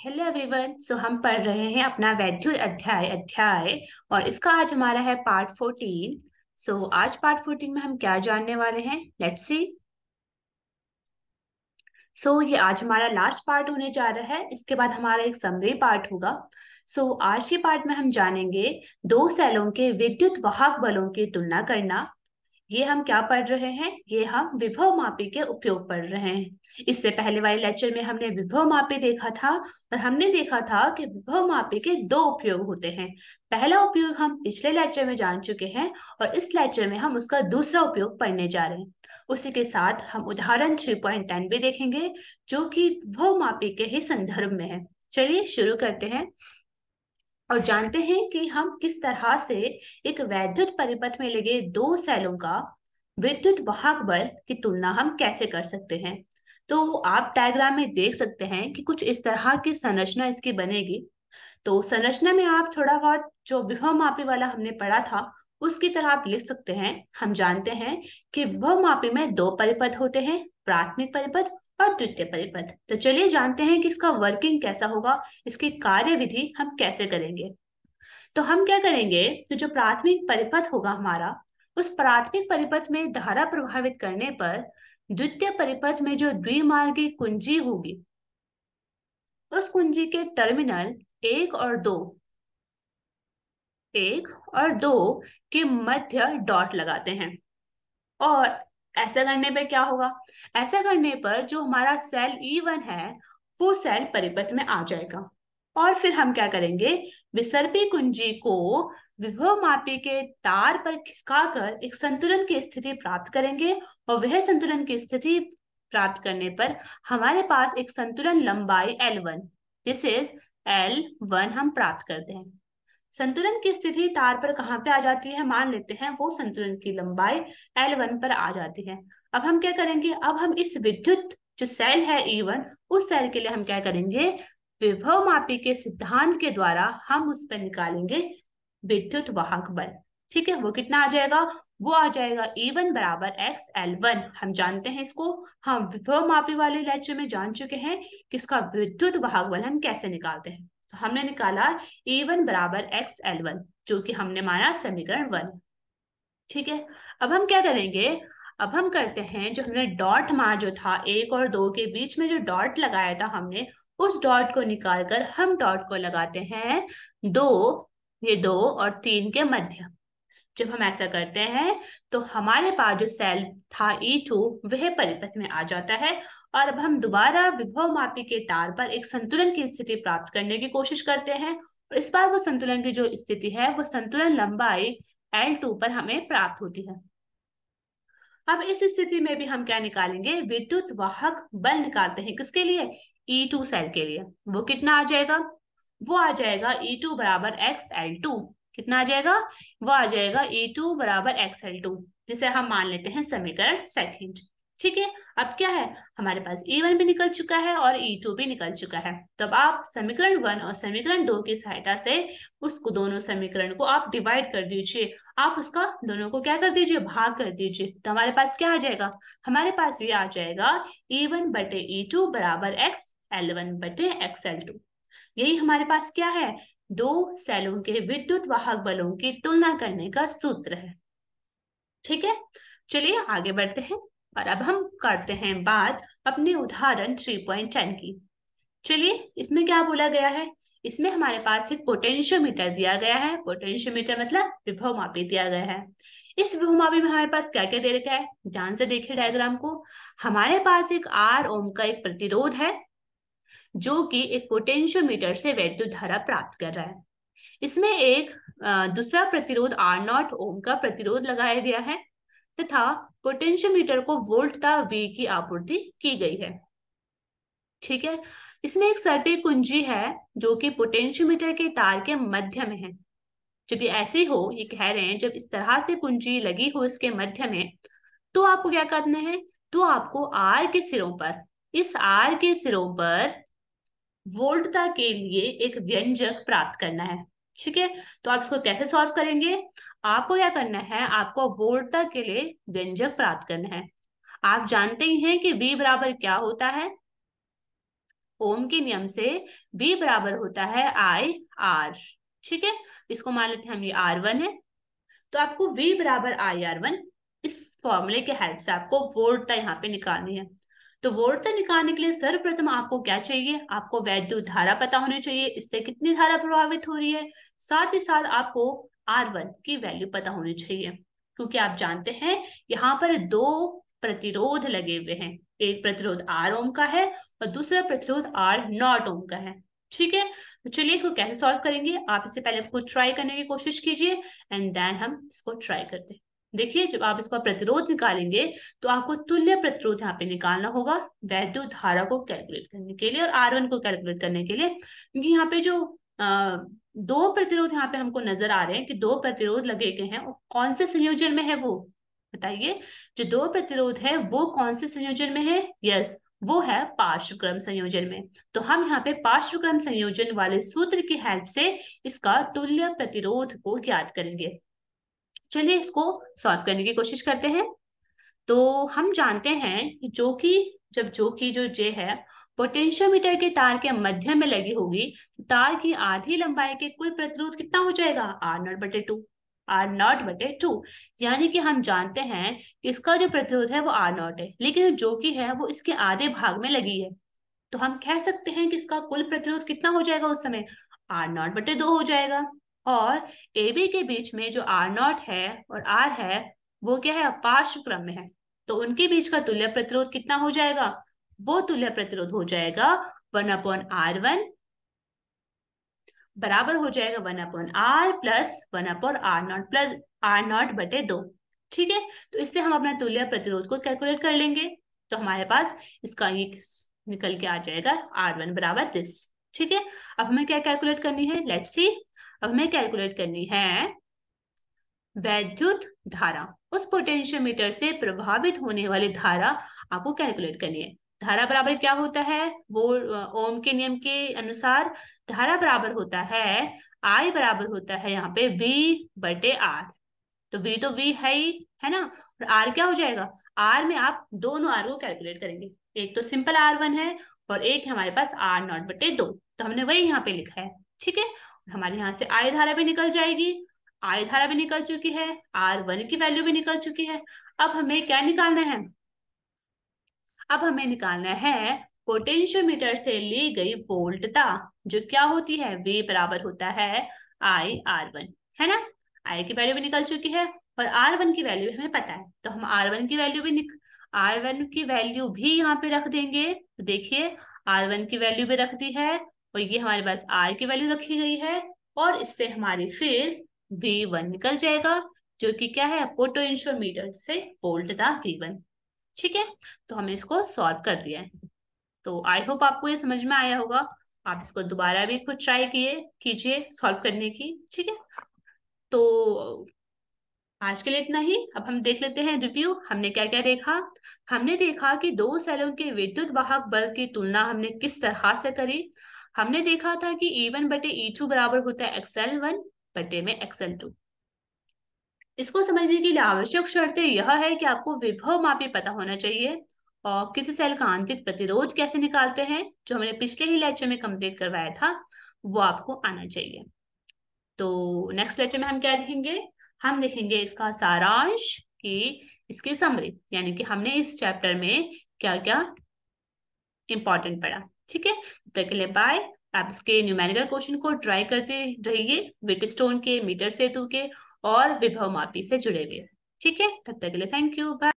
Hello everyone. हम पढ़ रहे हैं अपना वैद्युत अध्याय अध्याय और इसका आज हमारा है पार्ट 14। आज पार्ट 14 में हम क्या जानने वाले हैं, लेट्स सी। ये आज हमारा लास्ट पार्ट होने जा रहा है। इसके बाद हमारा एक समरी पार्ट होगा। आज के पार्ट में हम जानेंगे दो सेलों के विद्युत वाहक बलों की तुलना करना। ये हम क्या पढ़ रहे हैं, ये हम विभव मापी के उपयोग पढ़ रहे हैं। इससे पहले वाले लेक्चर में हमने विभव मापी देखा था और हमने देखा था कि विभव मापी के दो उपयोग होते हैं। पहला उपयोग हम पिछले लेक्चर में जान चुके हैं और इस लेक्चर में हम उसका दूसरा उपयोग पढ़ने जा रहे हैं। उसी के साथ हम उदाहरण 3.10 भी देखेंगे जो कि विभव मापी के ही संदर्भ में है। चलिए शुरू करते हैं और जानते हैं कि हम किस तरह से एक वैद्युत परिपथ में लगे दो सेलों का विद्युत वाहक बल की तुलना हम कैसे कर सकते हैं। तो आप डायग्राम में देख सकते हैं कि कुछ इस तरह की संरचना इसकी बनेगी। तो संरचना में आप थोड़ा बहुत जो विभव मापी वाला हमने पढ़ा था उसकी तरह आप लिख सकते हैं। हम जानते हैं कि विभव मापी में दो परिपथ होते हैं, प्राथमिक परिपथ और द्वितीय परिपथ। तो चलिए जानते हैं कि इसका वर्किंग कैसा होगा, इसकी कार्यविधि हम कैसे करेंगे। तो हम क्या करेंगे, तो जो प्राथमिक परिपथ होगा हमारा, उस प्राथमिक परिपथ में धारा प्रभावित करने पर द्वितीय परिपथ में जो द्विमार्गी कुंजी होगी, उस कुंजी के टर्मिनल एक और दो के मध्य डॉट लगाते हैं। और ऐसा करने पे क्या होगा, ऐसा करने पर जो हमारा सेल E1 है वो सेल परिपथ में आ जाएगा। और फिर हम क्या करेंगे, विसर्पी कुंजी को विभव मापी के तार पर खिसकाकर एक संतुलन की स्थिति प्राप्त करेंगे। और वह संतुलन की स्थिति प्राप्त करने पर हमारे पास एक संतुलन लंबाई L1, दिस इज L1 हम प्राप्त करते हैं। संतुलन की स्थिति तार पर कहाँ पे आ जाती है, मान लेते हैं वो संतुलन की लंबाई L1 पर आ जाती है। अब हम क्या करेंगे, अब हम इस विद्युत जो सेल है E1, उस सेल के लिए हम क्या करेंगे, विभव मापी के सिद्धांत के द्वारा हम उस पर निकालेंगे विद्युत वाहक बल। ठीक है, वो कितना आ जाएगा, वो आ जाएगा E1 बराबर x L1। हम जानते हैं इसको, हम विभव मापी वाले लेक्चर में जान चुके हैं कि इसका विद्युत वाहक बल हम कैसे निकालते हैं। तो हमने निकाला E1 बराबर x L1, जो कि हमने माना समीकरण 1। ठीक है, अब हम क्या करेंगे, अब हम करते हैं जो हमने डॉट मार जो था एक और दो के बीच में जो डॉट लगाया था हमने, उस डॉट को निकालकर हम डॉट को लगाते हैं दो, ये दो और तीन के मध्य। जब हम ऐसा करते हैं तो हमारे पास जो सेल था E2 वह परिपथ में आ जाता है। और अब हम दोबारा विभव मापी के तार पर एक संतुलन की स्थिति प्राप्त करने की कोशिश करते हैं और इस बार वो संतुलन की जो स्थिति है वो संतुलन लंबाई L2 पर हमें प्राप्त होती है। अब इस स्थिति में भी हम क्या निकालेंगे, विद्युत वाहक बल निकालते हैं, किसके लिए, E2 सेल के लिए। वो कितना आ जाएगा, वो आ जाएगा E2 बराबर XL2। कितना आ जाएगा, वो आ जाएगा E2 बराबर XL2, जिसे हम मान लेते हैं समीकरण सेकंड। ठीक है, अब क्या है, हमारे पास E1 भी निकल चुका है और E2 भी निकल चुका है। तो अब आप समीकरण 1 और समीकरण 2 की सहायता से उसको दोनों समीकरण को आप डिवाइड कर दीजिए। आप उसका दोनों को क्या कर दीजिए, भाग कर दीजिए। तो हमारे पास क्या आ जाएगा, हमारे पास ये आ जाएगा E1 बटे E2 बराबर x L1 बटे XL2। यही हमारे पास क्या है, दो सेलों के विद्युत वाहक बलों की तुलना करने का सूत्र है। ठीक है, चलिए आगे बढ़ते हैं और अब हम करते हैं बात अपने उदाहरण 3.10 की। चलिए, इसमें क्या बोला गया है, इसमें हमारे पास एक पोटेंशियोमीटर दिया गया है। पोटेंशियोमीटर मतलब विभव मापी दिया गया है। इस विभव मापी में हमारे पास क्या क्या दे रखा है, ध्यान से देखिए डायग्राम को। हमारे पास एक R ओम का एक प्रतिरोध है जो कि एक पोटेंशियोमीटर से वैद्युत धारा प्राप्त कर रहा है। इसमें एक दूसरा प्रतिरोध R0 ओम का प्रतिरोध लगाया गया है तथा पोटेंशियोमीटर को वोल्ट तथा V की आपूर्ति की गई है। ठीक है, इसमें एक सर्पिल कुंजी है जो कि पोटेंशियोमीटर के तार के मध्य में है। जब ये ऐसे हो, ये कह रहे हैं जब इस तरह से कुंजी लगी हो इसके मध्य में, तो आपको क्या करना है, तो आपको आर के सिरों पर, इस आर के सिरों पर वोल्टता के लिए एक व्यंजक प्राप्त करना है। ठीक है, तो आप इसको कैसे सॉल्व करेंगे, आपको क्या करना है, आपको वोल्टता के लिए व्यंजक प्राप्त करना है। आप जानते ही हैं कि V बराबर क्या होता है, ओम के नियम से V बराबर होता है I R। ठीक है, इसको मान लेते हैं हम ये R1 है। तो आपको V बराबर IR1 इस फॉर्मूले के हेल्प से आपको वोल्टता यहाँ पे निकालनी है। तो वोल्टता निकालने के लिए सर्वप्रथम आपको क्या चाहिए, आपको वैद्युत धारा पता होनी चाहिए, इससे कितनी धारा प्रभावित हो रही है। साथ ही साथ आपको R1 की वैल्यू पता होनी चाहिए, क्योंकि आप जानते हैं यहाँ पर दो प्रतिरोध लगे हुए हैं। एक प्रतिरोध R ओम का है और दूसरा प्रतिरोध R नॉट ओम का है। ठीक है, तो चलिए इसको कैसे सॉल्व करेंगे, आप इससे पहले खुद ट्राई करने की कोशिश कीजिए एंड देन हम इसको ट्राई करते हैं। देखिए, जब आप इसका प्रतिरोध निकालेंगे तो आपको तुल्य प्रतिरोध यहाँ पे निकालना होगा वैद्युत धारा को कैलकुलेट करने के लिए और R1 को कैलकुलेट करने के लिए, क्योंकि यहाँ पे जो दो प्रतिरोध यहाँ पे हमको नजर आ रहे हैं कि दो प्रतिरोध लगे गए हैं, और कौन से संयोजन में है वो बताइए। जो दो प्रतिरोध है वो कौन से संयोजन में है, यस वो है पार्श्वक्रम संयोजन में। तो हम यहाँ पे पार्श्वक्रम संयोजन वाले सूत्र की हेल्प से इसका तुल्य प्रतिरोध को ज्ञात करेंगे। चलिए इसको सॉल्व करने की कोशिश करते हैं। तो हम जानते हैं कि जो जे है पोटेंशियोमीटर के तार के मध्य में लगी होगी, तो तार की आधी लंबाई के कुल प्रतिरोध कितना हो जाएगा, R0/2। यानी कि हम जानते हैं कि इसका जो प्रतिरोध है वो R0 है, लेकिन जो कि है वो इसके आधे भाग में लगी है। तो हम कह सकते हैं कि इसका कुल प्रतिरोध कितना हो जाएगा उस समय, R0/2 हो जाएगा। और ए बी के बीच में जो R0 है और R है वो क्या है, पार्श्व क्रम में है। तो उनके बीच का तुल्य प्रतिरोध कितना हो जाएगा, वो तुल्य प्रतिरोध हो जाएगा 1/R1 बराबर हो जाएगा 1/R प्लस 1/R0 ठीक है, तो इससे हम अपना तुल्य प्रतिरोध को कैलकुलेट कर लेंगे। तो हमारे पास इसका ये निकल के आ जाएगा R1 बराबर दिस। ठीक है, अब हमें क्या कैलकुलेट करनी है, लेट्स सी। अब हमें कैलकुलेट करनी है वैद्युत धारा, उस पोटेंशियोमीटर से प्रभावित होने वाली धारा आपको कैलकुलेट करनी है। धारा बराबर क्या होता है, वो ओम के नियम के अनुसार धारा बराबर होता है I बराबर होता है यहाँ पे V/R। तो V तो V है ही है ना, और R क्या हो जाएगा, R में आप दोनों R को कैलकुलेट करेंगे, एक तो सिंपल R1 है और एक है हमारे पास R0/2। तो हमने वही यहाँ पे लिखा है। ठीक है, हमारे यहाँ से I धारा भी निकल जाएगी, I धारा भी निकल चुकी है, R1 की वैल्यू भी निकल चुकी है। अब हमें क्या निकालना है, अब हमें निकालना है पोटेंशियोमीटर से ली गई वोल्टता, जो क्या होती है, V बराबर होता है IR1, है ना। I की वैल्यू भी निकल चुकी है और R1 की वैल्यू हमें पता है, तो हम R1 की वैल्यू भी यहाँ पे रख देंगे। तो देखिए, R1 की वैल्यू भी रख दी है और ये हमारे पास R की वैल्यू रखी गई है, और इससे हमारी फिर V1 निकल जाएगा, जो कि क्या है, पोटेंशियोमीटर से वोल्टता V1। ठीक है, तो हमने इसको सॉल्व कर दिया है। तो आई होप आपको ये समझ में आया होगा। आप इसको दोबारा भी खुद ट्राई कीजिए सॉल्व करने की। ठीक है, तो आज के लिए इतना ही। अब हम देख लेते हैं रिव्यू, हमने क्या क्या देखा। हमने देखा कि दो सेलों के विद्युत वाहक बल की तुलना हमने किस तरह से करी। हमने देखा था कि E1/E2 बराबर होता है XL1/XL2। इसको समझने के लिए आवश्यक शर्तें यह है कि आपको विभव मापी पता होना चाहिए, और किसी सेल का आंतरिक प्रतिरोध कैसे निकालते हैं, जो हमने पिछले ही लेक्चर में कंप्लीट करवाया था, वो आपको आना चाहिए। तो नेक्स्ट लेक्चर में हम क्या देखेंगे, हम देखेंगे इसका सारांश कि इसकी समरी, यानी कि हमने इस चैप्टर में क्या क्या इंपॉर्टेंट पढ़ा। ठीक है, तब तक के लिए बाय। आप इसके न्यूमेरिकल क्वेश्चन को ट्राई करते रहिए, व्हीटस्टोन के, मीटर सेतु के और विभव मापी से जुड़े हुए। ठीक है, तब तक के लिए थैंक यू, बाय।